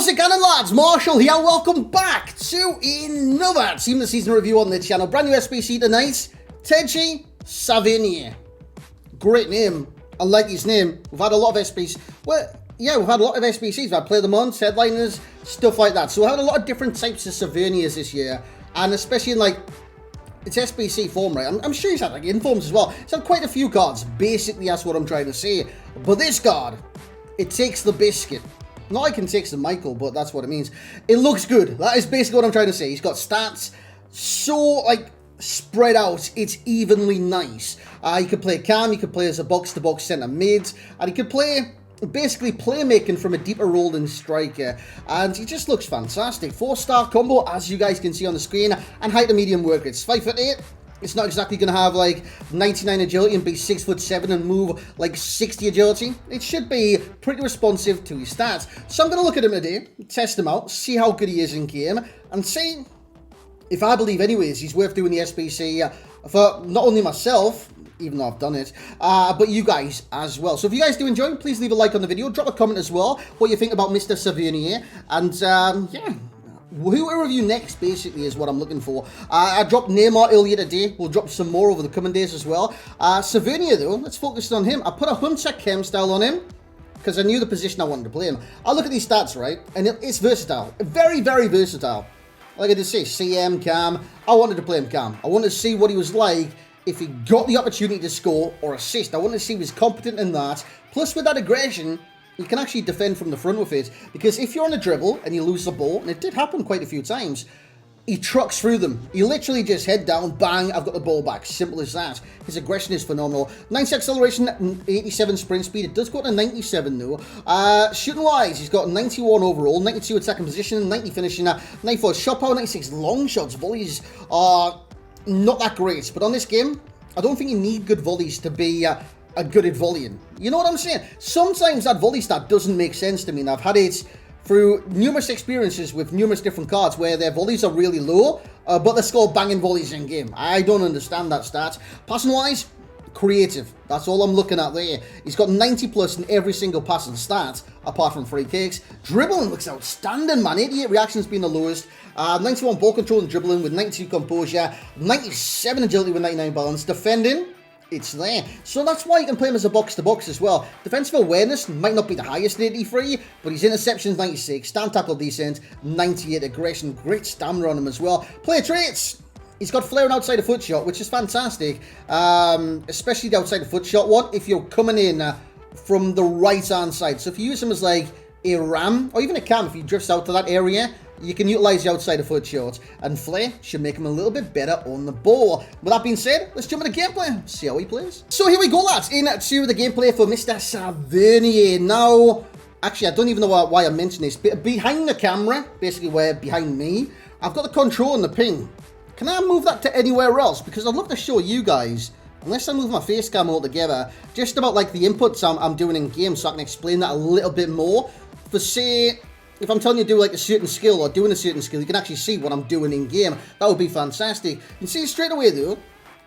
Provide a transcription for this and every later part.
How's it going, lads? Marshall here. Welcome back to another Team of the Season review on the channel. Brand new SBC tonight. TOTS SAVANIER. Great name. I like his name. We've had a lot of SBCs. Well, yeah, we've had a lot of SBCs. We've had Play of the Month, Headliners, stuff like that. So we've had a lot of different types of Savaniers this year. And especially in, like, it's SBC form, right? I'm sure he's had, like, informs as well. He's had quite a few cards. Basically, that's what I'm trying to say. But this card, it takes the biscuit. Not like it takes the Michael, but that's what it means. It looks good. That is basically what I'm trying to say. He's got stats so, like, spread out. It's evenly nice. He could play Cam. He could play as a box-to-box centre mid. And he could play, basically, playmaking from a deeper role than striker. And he just looks fantastic. 4-star combo, as you guys can see on the screen. And height to medium work. It's 5'8". It's not exactly going to have, like, 99 agility and be 6'7" and move, like, 60 agility. It should be pretty responsive to his stats. So I'm going to look at him today, test him out, see how good he is in game, and see if I believe, anyways, he's worth doing the SBC for not only myself, even though I've done it, but you guys as well. So if you guys do enjoy, please leave a like on the video, drop a comment as well, what you think about Mr. Savanier, and, yeah. Who will review next, basically, is what I'm looking for. I dropped Neymar earlier today. We'll drop some more over the coming days as well. Savanier, though, let's focus on him. I put a Hunter Chem style on him because I knew the position I wanted to play him. I look at these stats, right, and it's versatile. Very, very versatile. Like I did say, CM, Cam. I wanted to play him Cam. I wanted to see what he was like if he got the opportunity to score or assist. I wanted to see if he was competent in that. Plus, with that aggression, you can actually defend from the front with it, because if you're on a dribble and you lose the ball, and it did happen quite a few times, he trucks through them. He literally just head down, bang, I've got the ball back. Simple as that. His aggression is phenomenal. 90 acceleration, 87 sprint speed. It does go to 97 though. Shooting wise, he's got 91 overall, 92 attacking position, 90 finishing, 94 shot power, 96 long shots. Volleys are not that great, but on this game, I don't think you need good volleys to be a good at volleying. You know what I'm saying? Sometimes that volley stat doesn't make sense to me, and I've had it through numerous experiences with numerous different cards where their volleys are really low, but they're still banging volleys in game. I don't understand that stat. Passing wise, creative. That's all I'm looking at there. He's got 90 plus in every single passing stat, apart from free kicks. Dribbling looks outstanding, man. 88 reactions being the lowest. 91 ball control and dribbling with 92 composure. 97 agility with 99 balance. Defending, it's there. So that's why you can play him as a box-to-box as well. Defensive awareness might not be the highest at 83, but his interceptions 96, stand tackle decent, 98 aggression, great stamina on him as well. Player traits, he's got flair and outside of foot shot, which is fantastic, especially the outside of foot shot one, if you're coming in from the right-hand side. So if you use him as like a ram, or even a cam, if he drifts out to that area, you can utilize the outside of foot shot, and flair should make him a little bit better on the ball. With that being said, let's jump into gameplay, see how he plays. So here we go, lads, into the gameplay for Mr. Savanier. Now, actually, I don't even know why I mentioned this. Behind the camera, basically where behind me, I've got the control and the ping. Can I move that to anywhere else? Because I'd love to show you guys, unless I move my face cam altogether, just about like the inputs I'm doing in game, so I can explain that a little bit more. For say, if I'm telling you to do like a certain skill or doing a certain skill, you can actually see what I'm doing in game. That would be fantastic. You can see straight away though,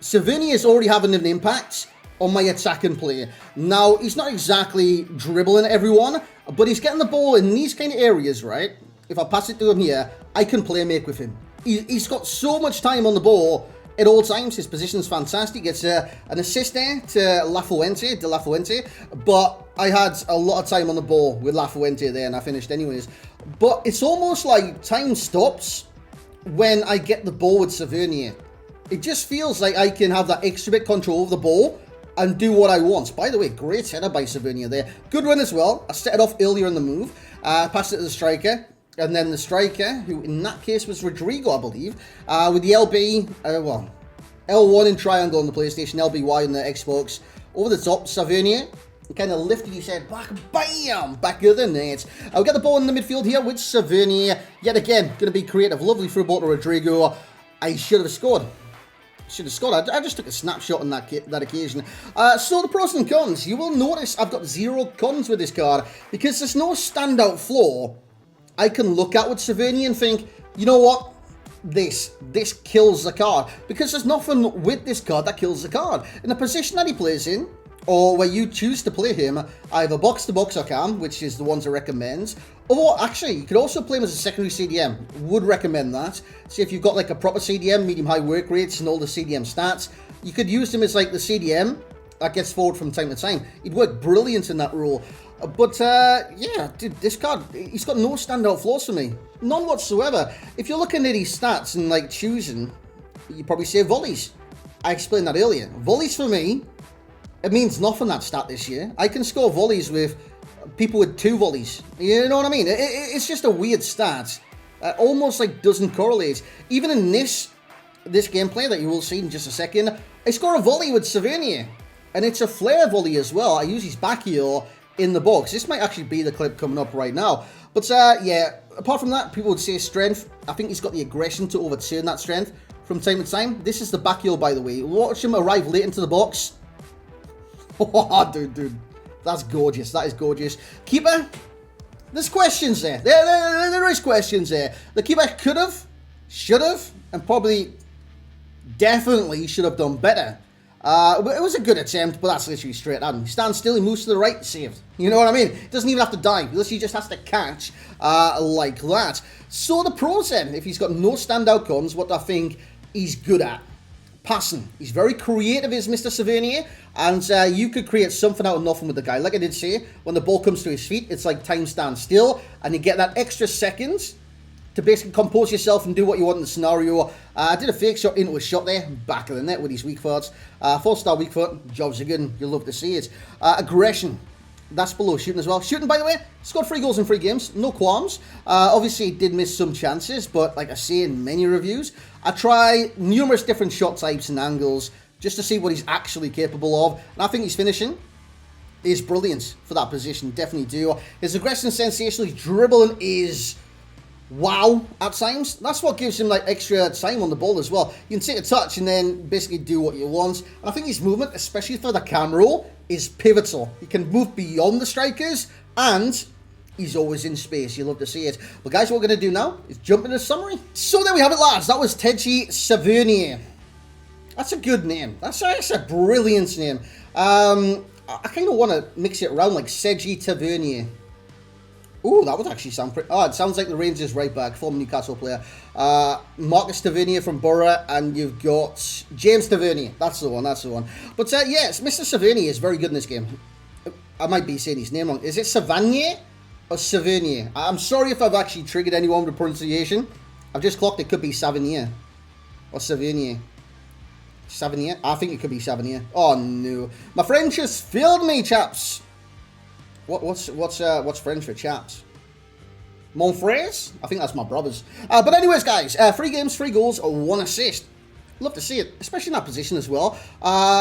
Savanier is already having an impact on my attacking play. Now, he's not exactly dribbling everyone, but he's getting the ball in these kind of areas, right? If I pass it to him here, I can play make with him. He's got so much time on the ball at all times. His position is fantastic. Gets an assist there to De La Fuente, but I had a lot of time on the ball with La Fuente there, and I finished anyways. But it's almost like time stops when I get the ball with Savanier. It just feels like I can have that extra bit control of the ball and do what I want. By the way, great header by Savanier there. Good run as well. I set it off earlier in the move. Passed it to the striker. And then the striker, who in that case was Rodrigo, I believe, with the LB, well, L1 in triangle on the PlayStation, LBY on the Xbox, over the top, Savanier, kind of lifted his head back, bam, back of the net. I'll get the ball in the midfield here with Savanier, yet again, going to be creative, lovely through ball to Rodrigo. I should have scored. I just took a snapshot on that occasion. So the pros and cons, you will notice I've got 0 cons with this card, because there's no standout flaw I can look at with Savanier and think, you know what, this kills the card, because there's nothing with this card that kills the card. In the position that he plays in, or where you choose to play him either box-to-box or cam, which is the ones I recommend. Or actually, you could also play him as a secondary CDM. Would recommend that. See, if you've got like a proper CDM, medium-high work rates, and all the CDM stats, you could use him as like the CDM that gets forward from time to time. He'd work brilliant in that role. But yeah, dude, this card, he's got no standout flaws for me. None whatsoever. If you're looking at his stats and like choosing, you probably say volleys. I explained that earlier. Volleys for me, it means nothing, that stat this year. I can score volleys with people with 2 volleys. You know what I mean? It's just a weird stat. Almost like doesn't correlate. Even in this gameplay that you will see in just a second, I score a volley with Savanier. And it's a flare volley as well. I use his back heel in the box. This might actually be the clip coming up right now. But yeah, apart from that, people would say strength. I think he's got the aggression to overturn that strength from time to time. This is the back heel, by the way. Watch him arrive late into the box. Oh, dude. That's gorgeous. That is gorgeous. Keeper, there's questions there. There is questions there. The keeper could have, should have, and probably definitely should have done better. It was a good attempt, but that's literally straight at him. He stands still, he moves to the right, saved. You know what I mean? He doesn't even have to dive. He literally just has to catch like that. So the pros then, if he's got no standout guns, what do I think he's good at? Passing. He's very creative, is Mr. Savanier, and you could create something out of nothing with the guy. Like I did say, when the ball comes to his feet, it's like time stands still, and you get that extra seconds to basically compose yourself and do what you want in the scenario. I did a fake shot into a shot there, back of the net with his weak foots. 4-star weak foot, jobs are good, you'll love to see it. Aggression, that's below shooting as well. Shooting, by the way, scored 3 goals in 3 games, no qualms. Obviously, did miss some chances, but like I say in many reviews, I try numerous different shot types and angles just to see what he's actually capable of. And I think his finishing is brilliant for that position, definitely do. His aggression sensational, his dribbling is wow at times. That's what gives him like extra time on the ball as well. You can take a touch and then basically do what you want. And I think his movement, especially for the cam roll, is pivotal. He can move beyond the strikers and he's always in space. You love to see it. But guys, what we're going to do now is jump into the summary. So there we have it, lads. That was TOTS Savanier. That's a good name. That's a brilliant name. I kind of want to mix it around like Seji Tavernier. Ooh, that would actually sound pretty... Oh, it sounds like the Rangers right back, former Newcastle player. Marcus Tavernier from Borough, and you've got James Tavernier. That's the one, that's the one. But yes, Mr. Savanier is very good in this game. I might be saying his name wrong. Is it Savanier or Savanier? I'm sorry if I've actually triggered anyone with pronunciation. I've just clocked it could be Savanier or Savanier. Savanier? I think it could be Savanier. Oh no. My French has failed me, chaps. What's French for chaps? Mon frères? I think that's my brothers. But anyways, guys, 3 games, 3 goals, 1 assist. Love to see it, especially in that position as well.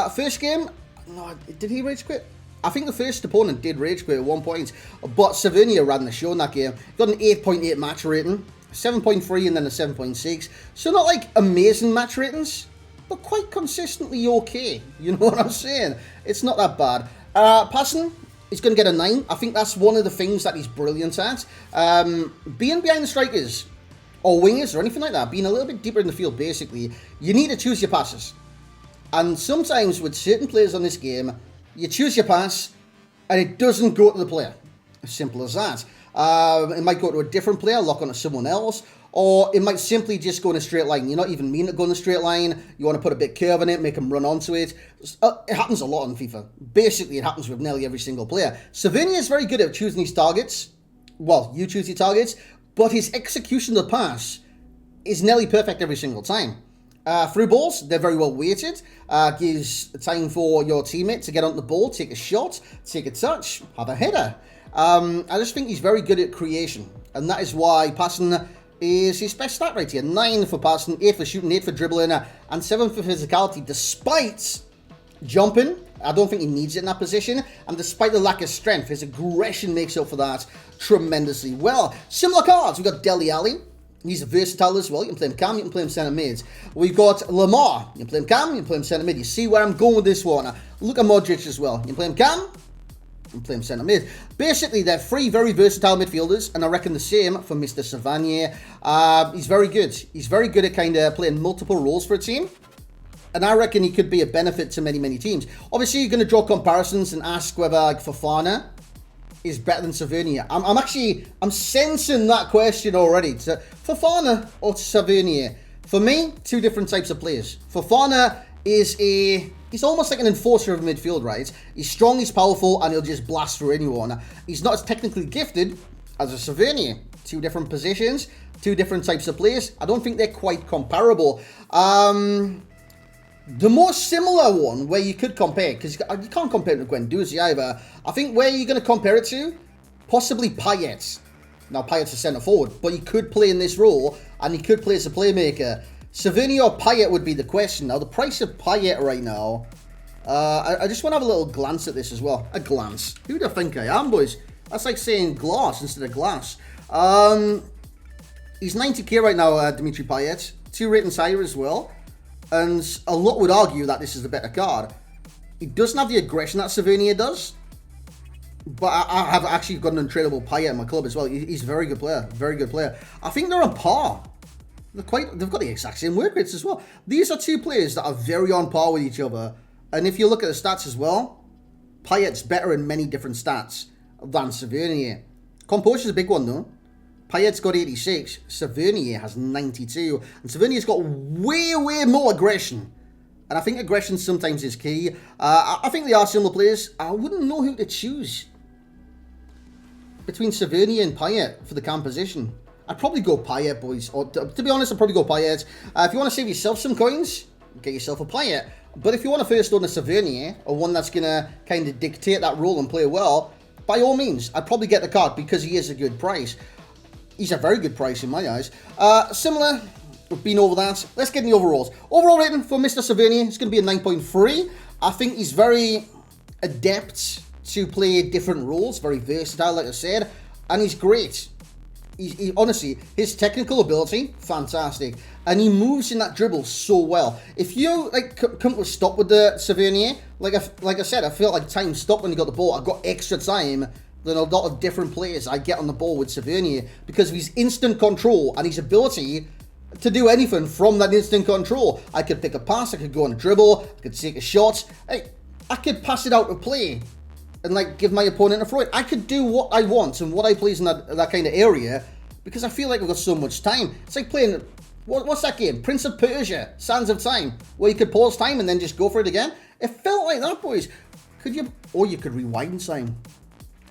First game, no, did he rage quit? I think the first opponent did rage quit at 1 point, but Savanier ran the show in that game. Got an 8.8 match rating, 7.3 and then a 7.6. So not like amazing match ratings, but quite consistently okay. You know what I'm saying? It's not that bad. Passing, he's going to get a 9. I think that's one of the things that he's brilliant at. Being behind the strikers, or wingers, or anything like that, being a little bit deeper in the field, basically, you need to choose your passes. And sometimes with certain players on this game, you choose your pass, and it doesn't go to the player. As simple as that. It might go to a different player, lock onto someone else, or it might simply just go in a straight line. You're not even meaning to go in a straight line. You want to put a bit curve in it, make them run onto it. It happens a lot in FIFA. Basically, it happens with nearly every single player. Savanier is very good at choosing his targets. Well, you choose your targets, but his execution of the pass is nearly perfect every single time. Through balls, they're very well weighted. Gives time for your teammate to get on the ball, take a shot, take a touch, have a header. I just think he's very good at creation, and that is why passing is his best stat right here. 9 for passing, 8 for shooting, 8 for dribbling, and 7 for physicality, despite jumping. I don't think he needs it in that position, and despite the lack of strength, his aggression makes up for that tremendously well. Similar cards, we've got Dele Alli. He's versatile as well. You can play him cam, you can play him centre mid. We've got Lamar. You can play him cam, you can play him centre mid. You see where I'm going with this one. Look at Modric as well. You can play him cam, and play him centre mid. Basically, they're 3 very versatile midfielders, and I reckon the same for Mr. Savanier. He's very good. He's very good at kind of playing multiple roles for a team. And I reckon he could be a benefit to many, many teams. Obviously, you're going to draw comparisons and ask whether like Fofana is better than Savanier. I'm sensing that question already. Fofana or Savanier? For me, two different types of players. Fofana is he's almost like an enforcer of midfield, right? He's strong, he's powerful, and he'll just blast through anyone. He's not as technically gifted as a Savanier. Two different positions, two different types of players. I don't think they're quite comparable. The more similar one where you could compare, because you can't compare it to Guendouzi either. I think where you're going to compare it to, possibly Payet. Now, Payet's a centre forward, but he could play in this role, and he could play as a playmaker. Savanier or Payet would be the question. Now, the price of Payet right now, I just want to have a little glance at this as well. A glance. Who do I think I am, boys? That's like saying glass instead of glass. He's 90k right now, Dimitri Payet. 2 ratings higher as well. And a lot would argue that this is the better card. He doesn't have the aggression that Savanier does. But I have actually got an untradeable Payet in my club as well. He's a very good player. Very good player. I think they're on par. They've got the exact same work rates as well. These are two players that are very on par with each other. And if you look at the stats as well, Payet's better in many different stats than Savanier. Composure's a big one though. Payet's got 86, Savanier has 92, and Savannier's got way, way more aggression. And I think aggression sometimes is key. I think they are similar players. I wouldn't know who to choose between Savanier and Payet for the cam position. I'd probably go Payet, boys. Or to be honest, I'd probably go Payet. If you want to save yourself some coins, get yourself a Payet. But if you want to first own a Savanier, or one that's going to kind of dictate that role and play well, by all means, I'd probably get the card because he is a good price. He's a very good price in my eyes. Similar, we've been over that. Let's get in the overalls. Overall rating for Mr. Savanier is going to be a 9.3. I think he's very adept to play different roles, very versatile, like I said, and he's great. Honestly, his technical ability, fantastic. And he moves in that dribble so well. If you come to a stop with the Savanier, like I said, I felt like time stopped when he got the ball. I got extra time than a lot of different players I get on the ball with Savanier because of his instant control and his ability to do anything from that instant control. I could pick a pass, I could go on a dribble, I could take a shot, I could pass it out of play and give my opponent a throw in. I could do what I want and what I please in that kind of area because I feel like we've got so much time. It's like playing, what's that game? Prince of Persia, Sands of Time, where you could pause time and then just go for it again. It felt like that, boys. Or you could rewind time.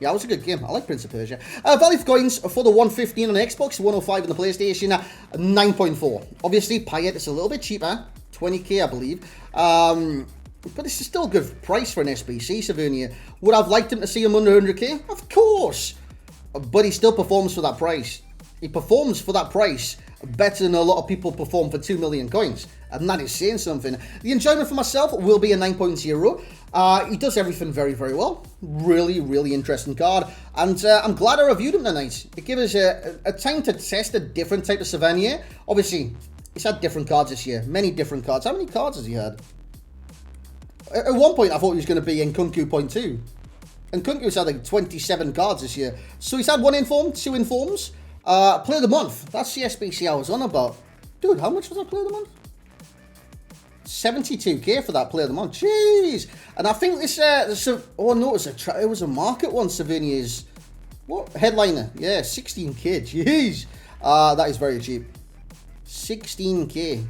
Yeah, it was a good game. I like Prince of Persia. Value for coins for the 115 on the Xbox, 105 on the PlayStation, 9.4. Obviously, Payet is a little bit cheaper, 20k, I believe. But this is still a good price for an SBC, Savanier. Would I have liked him to see him under 100k? Of course. But he still performs for that price. He performs for that price better than a lot of people perform for 2 million coins. And that is saying something. The enjoyment for myself will be a 9.0. He does everything very, very well. Really, really interesting card. And I'm glad I reviewed him tonight. It gave us a time to test a different type of Savanier. Obviously, he's had different cards this year. Many different cards. How many cards has he had? At one point, I thought he was going to be Nkunku 0.2. Nkunku's had 27 cards this year. So he's had 1 inform, 2 informs. Play of the month. That's the SBC I was on about. Dude, how much was that play of the month? 72k for that play of the month. Jeez. And I think this, oh no, it was a market one, Savanier's. What? Headliner. Yeah, 16k. Jeez. That is very cheap. 16k.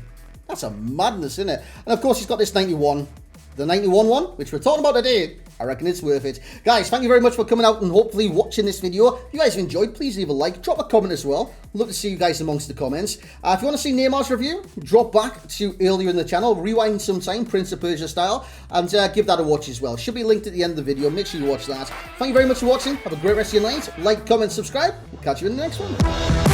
That's a madness, isn't it? And of course, he's got this 91. The 91 one, which we're talking about today. I reckon it's worth it. Guys, thank you very much for coming out and hopefully watching this video. If you guys have enjoyed, please leave a like, drop a comment as well. Love to see you guys amongst the comments. If you want to see Neymar's review, drop back to earlier in the channel, rewind some time, Prince of Persia style, and give that a watch as well. Should be linked at the end of the video. Make sure you watch that. Thank you very much for watching. Have a great rest of your night. Like, comment, subscribe. We'll catch you in the next one.